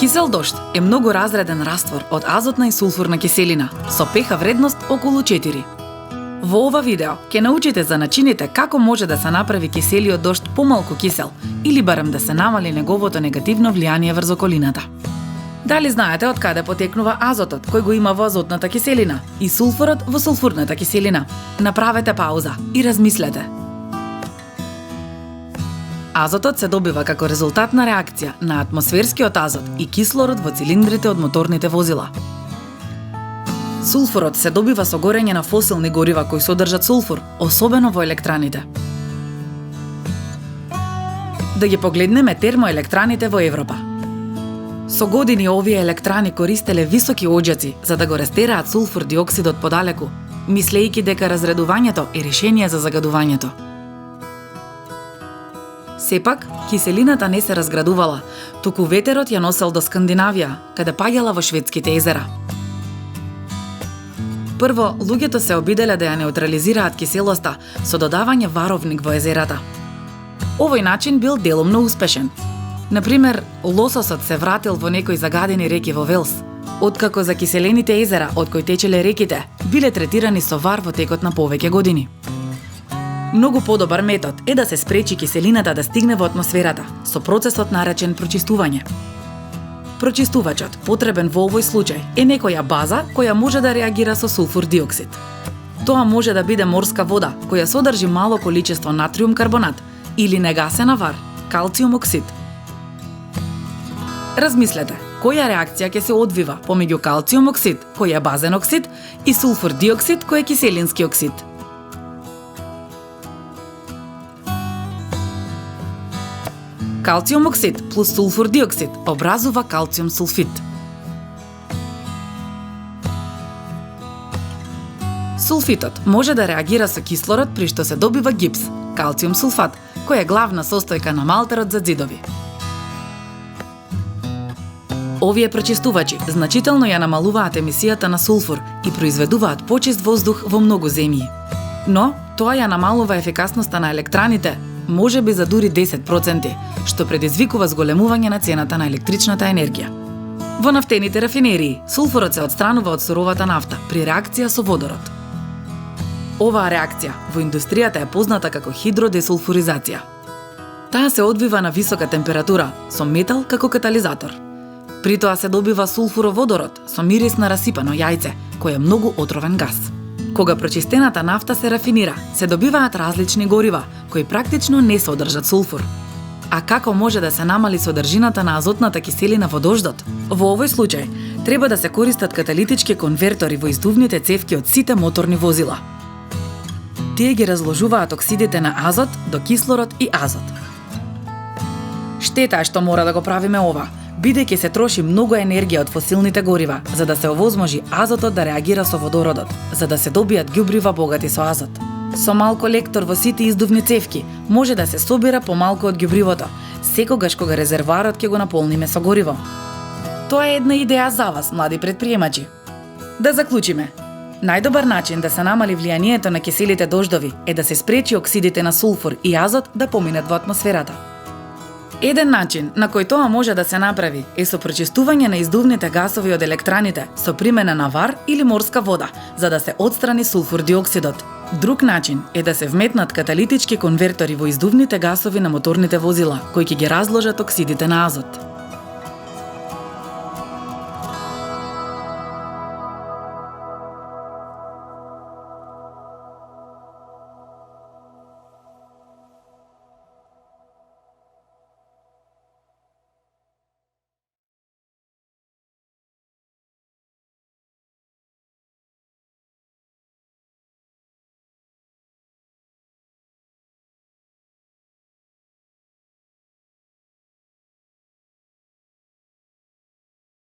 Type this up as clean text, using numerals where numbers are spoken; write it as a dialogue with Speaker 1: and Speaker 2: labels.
Speaker 1: Кисел дожд е многу разреден раствор од азотна и сулфурна киселина со pH вредност околу 4. Во ова видео ќе научите за начините како може да се направи киселиот дожд помалку кисел или барем да се намали неговото негативно влијание врз околината. Дали знаете од каде потекнува азотот кој го има во азотната киселина и сулфурот во сулфурната киселина? Направете пауза и размислете. Азотот се добива како резултат на реакција на атмосферскиот азот и кислород во цилиндрите од моторните возила. Сулфурот се добива со горење на фосилни горива кои содржат сулфур, особено во електраните. Да ги погледнеме термоелектраните во Европа. Со години овие електрани користеле високи оџаци за да го растераат сулфур диоксидот подалеку, мислејќи дека разредувањето е решение за загадувањето. Сепак, киселината не се разградувала, туку ветерот ја носел до Скандинавија, каде паѓала во шведските езера. Прво, луѓето се обиделе да ја неутрализираат киселоста со додавање варовник во езерата. Овој начин бил делумно успешен. Например, лососот се вратил во некои загадени реки во Велс, откако закиселените езера од кои течеле реките биле третирани со вар во текот на повеќе години. Многу подобар метод е да се спречи киселината да стигне во атмосферата со процесот наречен прочистување. Прочистувачот, потребен во овој случај, е некоја база која може да реагира со сулфур диоксид. Тоа може да биде морска вода која содржи мало количество натриум карбонат или негасена вар, калциум оксид. Размислете, која реакција ќе се одвива помеѓу калциум оксид, кој е базен оксид, и сулфур диоксид, кој е киселински оксид. Калциум оксид плюс сулфур диоксид образува калциум сулфид. Сулфитот може да реагира со кислород при што се добива гипс, калциум сулфат, кој е главна состојка на малтерот за ѕидови. Овие прочистувачи значително ја намалуваат емисијата на сулфур и произведуваат почист воздух во многу земји. Но тоа ја намалува ефикасноста на електраните, може би за дури 10%, што предизвикува зголемување на цената на електричната енергија. Во нафтените рафинерии, сулфурот се отстранува од суровата нафта при реакција со водород. Оваа реакција во индустријата е позната како хидродесулфуризација. Таа се одвива на висока температура, со метал како катализатор. При тоа се добива сулфуроводород со мирис на расипано јајце, кој е многу отровен газ. Кога прочистената нафта се рафинира, се добиваат различни горива, кои практично не содржат сулфур. А како може да се намали содржината на азотната киселина во дождот? Во овој случај, треба да се користат каталитички конвертори во издувните цевки од сите моторни возила. Тие ги разложуваат оксидите на азот до кислород и азот. Штета е што мора да го правиме ова, бидејќи се троши многу енергија од фосилните горива за да се овозможи азотот да реагира со водородот, за да се добијат ѓубрива богати со азот. Со малку лектор во сите издувни цевки може да се собира помалку од ѓубривото, секогаш кога резервоарот ќе го наполниме со гориво. Тоа е една идеја за вас, млади претприемачи. Да заклучиме. Најдобар начин да се намали влијанието на киселите дождови е да се спречи оксидите на сулфур и азот да поминат во атмосферата. Еден начин на кој тоа може да се направи е со прочистување на издувните гасови од електраните со примена на вар или морска вода, за да се отстрани сулфур диоксидот. Друг начин е да се вметнат каталитички конвертори во издувните гасови на моторните возила, кои ќе ги разложат оксидите на азот.